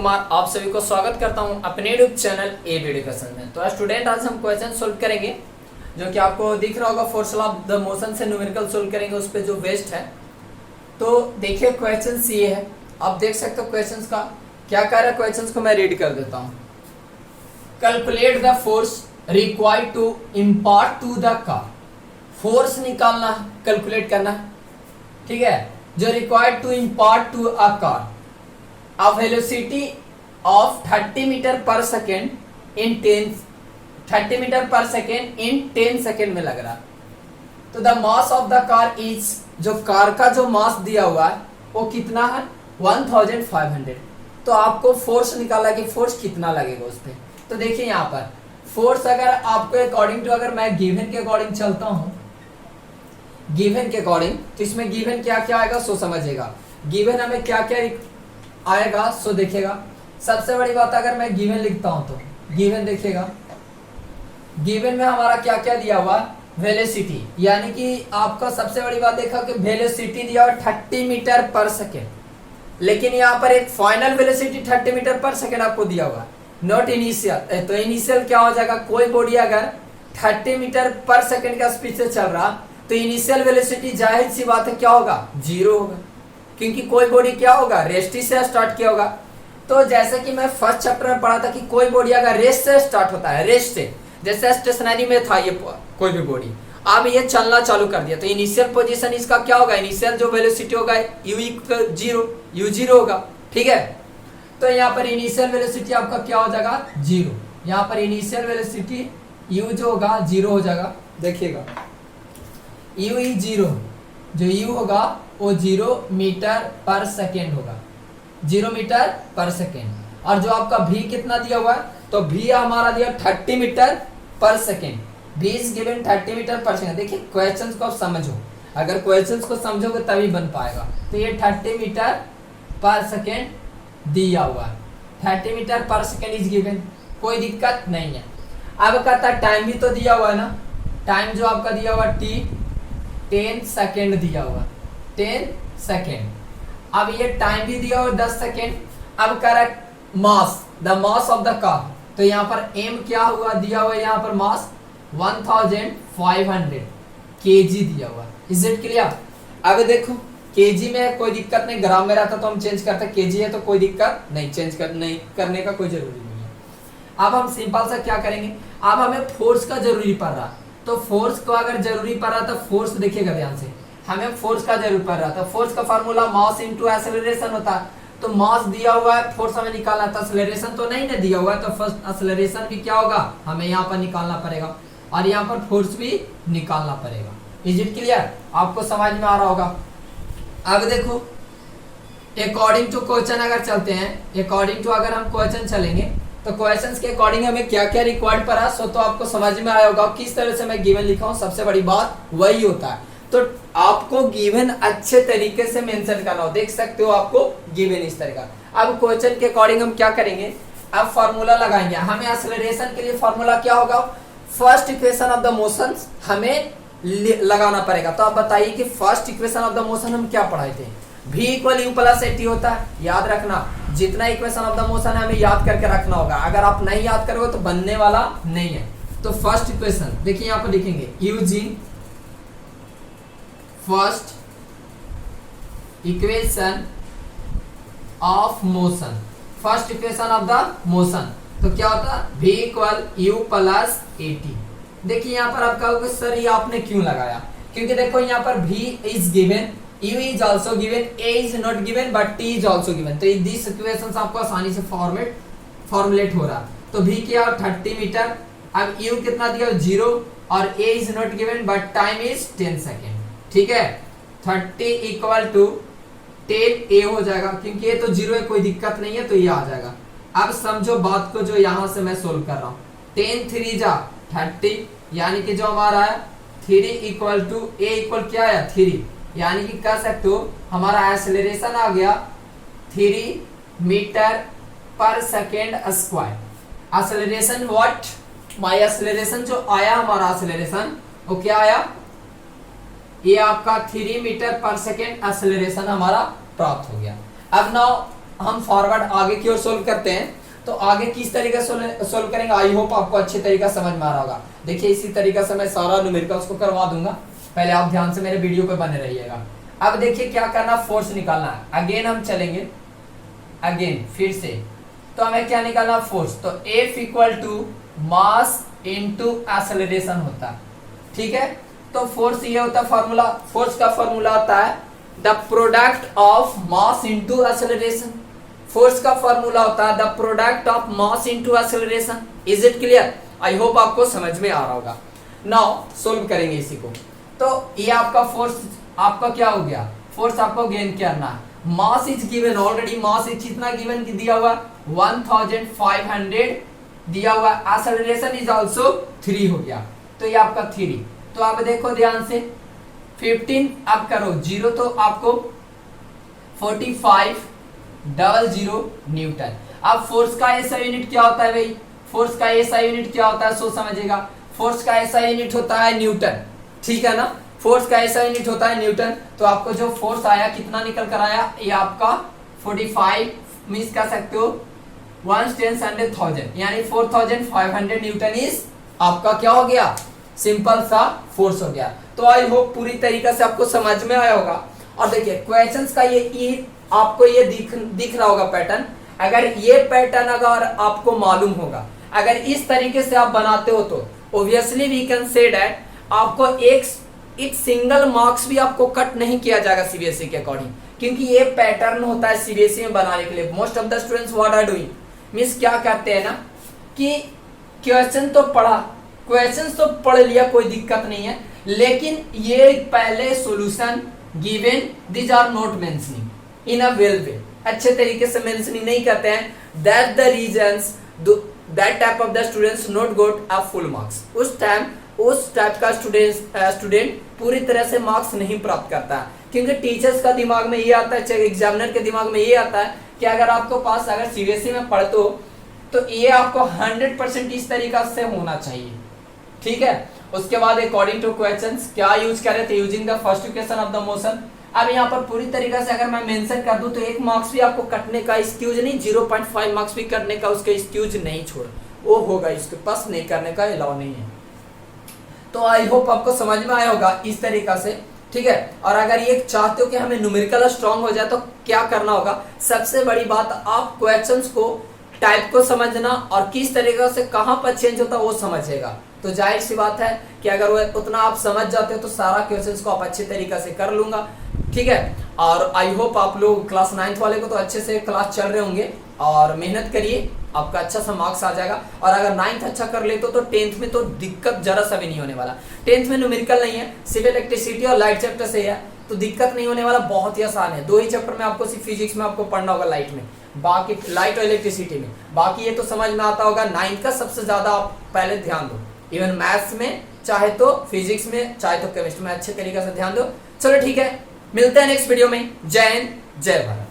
कुमार आप सभी को स्वागत करता हूं अपने यूट्यूब चैनल ए एजुकेशन में। तो स्टूडेंट आज हम क्वेश्चन सोल्व करेंगे जो कि आपको दिख रहा होगा force law of the motion से न्यूमेरिकल सोल्व करेंगे उस पे जो वेस्ट है। तो देखिए क्वेश्चन ये है, आप देख सकते हो क्वेश्चन का क्या कह रहा है। क्वेश्चन को मैं रीड कर देता हूँ। Calculate the force required to impart to the car. Force निकालना है, कैलकुलेट करना है, ठीक है, जो required to impart to a car a velocity of 30 metre per second in 30 metre per second in 10 second में लग रहा। तो the mass of the car is, जो कार का जो मास दिया हुआ है वो कितना है 1500। तो आपको फोर्स निकाला कि फोर्स कितना लगेगा उस पर। तो देखिए यहाँ पर फोर्स अगर आपको अकॉर्डिंग टू, अगर मैं गिवन के अकॉर्डिंग चलता हूँ, गिवन के अकॉर्डिंग, तो इसमें गिवन क्या क्या आएगा सो समझेगा। गिवन हमें क्या क्या आएगा सो देखिएगा। सबसे बड़ी बात अगर मैं गिवन लिखता हूं तो गिवन देखिएगा, गिवन में हमारा क्या क्या दिया हुआ, वेलोसिटी, यानी कि आपका सबसे बड़ी बात देखा कि वेलोसिटी दिया हुआ 30 मीटर पर सेकेंड, लेकिन यहाँ पर एक final velocity 30 metre per second आपको दिया हुआ, नॉट इनिशियल। तो इनिशियल क्या हो जाएगा, कोई बॉडी अगर 30 मीटर पर सेकेंड का स्पीड से चल रहा तो इनिशियल वेलोसिटी जाहिर सी बात है क्या होगा, जीरो होगा, क्योंकि कोई बॉडी क्या होगा, रेस्ट से स्टार्ट किया होगा। तो जैसे कि मैं फर्स्ट चैप्टर में पढ़ा था कि कोई बॉडी अगर रेस्ट से स्टार्ट होता है, रेस्ट से, जैसे स्टेशनरी में था ये कोई भी बॉडी, अब ये चलना चालू कर दिया तो इनिशियल पोजीशन इसका क्या होगा, इनिशियल जो वेलोसिटी होगा यू जीरो होगा, ठीक है। तो यहाँ पर इनिशियल वेलोसिटी आपका क्या हो जाएगा, जीरो। यहाँ पर इनिशियल वेलोसिटी यू जो होगा जीरो हो जाएगा। देखिएगा यू ही जीरो, जो यू होगा वो 0 मीटर पर सेकेंड होगा, 0 मीटर पर सेकेंड। और जो आपका v कितना दिया हुआ है, तो v हमारा दिया 30 metre per second. v is given 30 metre per second. देखिए क्वेश्चंस को आप समझो, अगर क्वेश्चंस को समझोगे तभी बन पाएगा। तो ये 30 मीटर पर सेकेंड दिया हुआ है, 30 metre per second is given, कोई दिक्कत नहीं है। अब कहता टाइम भी तो दिया हुआ है ना, टाइम जो आपका दिया हुआ t 10 सेकेंड दिया हुआ, 10 सेकेंड। अब ये टाइम भी दिया हुआ 10 सेकेंड। अब correct mass, the mass of the car, तो यहाँ पर m क्या हुआ दिया हुआ है, यहाँ पर मास 1500 kg दिया हुआ। Is it clear. अब देखो kg में कोई दिक्कत नहीं, ग्राम में रहता तो हम चेंज करते, kg है तो कोई दिक्कत नहीं, चेंज करने का कोई जरूरी नहीं है। अब हम सिंपल सा क्या करेंगे, अब हमें फोर्स का जरूरी पड़ रहा, तो फोर्स को अगर जरूरी पड़ रहा तो फोर्स देखिएगा ध्यान से, हमें फोर्स का जरूर पड़ रहा था। फोर्स का फार्मूला मास इनटू एक्सेलरेशन होता है। तो मास दिया हुआ है, फोर्स हमें निकालना था, एक्सेलरेशन तो नहीं ना दिया हुआ है, तो फर्स्ट एक्सेलरेशन भी क्या होगा हमें यहाँ पर निकालना पड़ेगा और यहाँ पर फोर्स भी निकालना पड़ेगा। इज इट क्लियर, आपको समझ में आ रहा होगा। अब देखो अकॉर्डिंग टू क्वेश्चन अगर चलते हैं, अकॉर्डिंग टू अगर हम क्वेश्चन चलेंगे तो क्वेश्चंस के अकॉर्डिंग हमें क्या क्या रिक्वायर्ड पड़ा सो तो आपको समझ में आया होगा किस तरह से मैं गिवन लिखा हूँ। सबसे बड़ी बात वही होता है, तो आपको गिवन अच्छे तरीके से मेंशन करना हो। देख सकते हो आपको गिवन इस तरह का। अब क्वेश्चन के अकॉर्डिंग हम क्या करेंगे, अब फार्मूला लगाएंगे। हमें एक्सेलरेशन के लिए फार्मूला क्या होगा, first equation of the motion हमें लगाना पड़ेगा। तो आप बताइए कि first equation of the motion हम क्या पढ़ाए थे, v equal you plus T होता है। याद रखना, जितना इक्वेशन ऑफ द मोशन है हमें याद करके रखना होगा, अगर आप नहीं याद करोगे तो बनने वाला नहीं है। तो फर्स्ट इक्वेशन देखिए यहाँ पर लिखेंगे using first equation of motion, first equation of the motion, तो क्या होता है v equal you plus A T. देखिए यहाँ पर आप कहोगे सर ये आपने क्यों लगाया, क्योंकि देखो यहाँ पर v is given, u is also given, a is not given but t is also given। तो दिस इक्वेशंस आपको आसानी से फॉर्मुलेट हो रहा। तो v क्या 30 मीटर, अब u कितना दिया 0 और a is not given but time is 10 second, ठीक है। 30 इक्वल टू 10 a हो जाएगा, क्योंकि ये तो 0 है कोई दिक्कत नहीं है तो ये आ जाएगा। अब समझो बात को जो यहाँ से मैं सोल्व कर रहा हूँ, 10 3 जा 30, यानी कि जो हमारा है 3 इक्वल टू a इक्वल क्या है 3, यानी कि कह सकते हो हमारा एक्सेलरेशन आ गया 3 metre per second square. Acceleration what, my acceleration जो आया हमारा एक्सेलरेशन वो क्या आया, ये आपका 3 मीटर पर सेकेंड एक्सेलरेशन हमारा प्राप्त हो गया। अब नाउ हम फॉरवर्ड आगे की ओर सोल्व करते हैं तो आगे किस तरीके से सोल्व करेंगे, आई होप आपको अच्छे तरीका समझ में आ रहा होगा। देखिए इसी तरीके से मैं सारा न्यूमेरिकल्स को करवा दूंगा, पहले आप ध्यान से मेरे वीडियो पे बने रहिएगा। अब देखिए क्या करना, फोर्स निकालना है। अगेन हम चलेंगे, अगेन फिर से, तो हमें क्या निकालना, फोर्स। तो F equal to mass into acceleration होता है, ठीक है। तो फोर्स ये होता है फॉर्मूला, फोर्स का फॉर्मूला होता है the product of mass into acceleration. Force का फॉर्मूला होता है the product of mass into acceleration. Is it clear? I hope आपको समझ में आ रहा होगा। नाउ सोल्व करेंगे इसी को। तो ये आपका फोर्स आपका क्या हो गया, फोर्स आपको गेन करना है। Mass is given, already mass is कितना गिवन दिया हुआ, 1500 दिया हुआ। एक्सेलरेशन इज आल्सो 3 हो गया, तो ये आपका 3। तो आप देखो ध्यान से, 15 आप करो 0 तो आपको 4500 न्यूटन। अब फोर्स का ऐसा यूनिट क्या होता है भाई, फोर्स का ऐसा यूनिट क्या होता है सो समझिएगा। फोर्स का ऐसा यूनिट होता है न्यूटन, ठीक है ना। फोर्स का ऐसा यूनिट होता है न्यूटन। तो आपको जो फोर्स आया कितना निकल कर आया, ये आपका 45 मीन्स कर सकते हो 1 10 100,000 यानी 4500 न्यूटन इज आपका क्या हो गया, सिंपल सा फोर्स हो गया। तो आई होप पूरी तरीके से आपको समझ में आया होगा। और देखिए क्वेश्चंस का ये आपको ये दिख रहा होगा पैटर्न। अगर ये पैटर्न अगर आपको मालूम होगा, अगर इस तरीके से आप बनाते हो तो obviously we can say that आपको एक सिंगल मार्क्स भी आपको कट नहीं किया जाएगा सीबीएसई के अकॉर्डिंग, क्योंकि ये पैटर्न होता है सीबीएसई में बनाने के लिए। Most of the students what are doing means क्या कहते हैं ना कि क्वेश्चन तो पढ़ा, क्वेश्चन तो पढ़ लिया, कोई दिक्कत नहीं है, लेकिन ये पहले solution given these are not mentioning in a well way, अच्छे तरीके से मेंशनिंग नहीं करते हैं। That the reasons that type of the students not got a full marks. उस टाइप का स्टूडेंट पूरी तरह से मार्क्स नहीं प्राप्त करता है, क्योंकि टीचर्स का दिमाग में ये आता है, चाहे एग्जामिनर के दिमाग में ये आता है कि अगर आपको पास अगर सीबीएसई में पढ़ते हो तो ये आपको 100% इस तरीका से होना चाहिए, ठीक है। उसके बाद अकॉर्डिंग टू क्वेश्चंस क्या यूज करें, तो using the first equation of the motion. अब यहाँ पर पूरी तरीके से अगर मैं मेंशन कर दूं तो 1 मार्क्स भी आपको कटने का एक्सक्यूज नहीं, 0.5 मार्क्स भी कटने का उसके एक्सक्यूज नहीं छोड़, वो होगा, इसके पास नहीं करने का अलाउ नहीं है। तो आई होप आपको समझ में आया होगा इस तरीका से, ठीक है। और अगर ये चाहते हो कि हमें न्यूमेरिकल स्ट्रांग हो जाए तो क्या करना होगा, सबसे बड़ी बात आप क्वेश्चंस को टाइप को समझना और किस तरीके से कहां पर चेंज होता है वो समझेगा। तो जाहिर सी बात है कि अगर वो उतना आप समझ जाते हो तो सारा क्वेश्चंस को आप अच्छे तरीके से कर लूंगा, ठीक है। और आई होप आप लोग क्लास 9th वाले को तो अच्छे से क्लास चल रहे होंगे और मेहनत करिए, आपका अच्छा सा मार्क्स आ जाएगा। और अगर 9th अच्छा कर लेते तो 10th में तो दिक्कत जरा सा भी नहीं होने वाला। 10th में न्यूमेरिकल नहीं है, सिविल इलेक्ट्रिसिटी और लाइट चैप्टर से है, तो दिक्कत नहीं होने वाला, बहुत ही आसान है। 2 ही चैप्टर में आपको सिर्फ फिजिक्स में आपको पढ़ना होगा, लाइट में, बाकी लाइट और इलेक्ट्रिसिटी में, बाकी ये तो समझ में आता होगा। 9th का सबसे ज्यादा आप पहले ध्यान दो, इवन मैथ्स में, चाहे तो फिजिक्स में, चाहे तो केमिस्ट्री में अच्छे तरीके से ध्यान दो। चलो ठीक है, मिलते हैं नेक्स्ट वीडियो में। जय हिंद, जय भारत।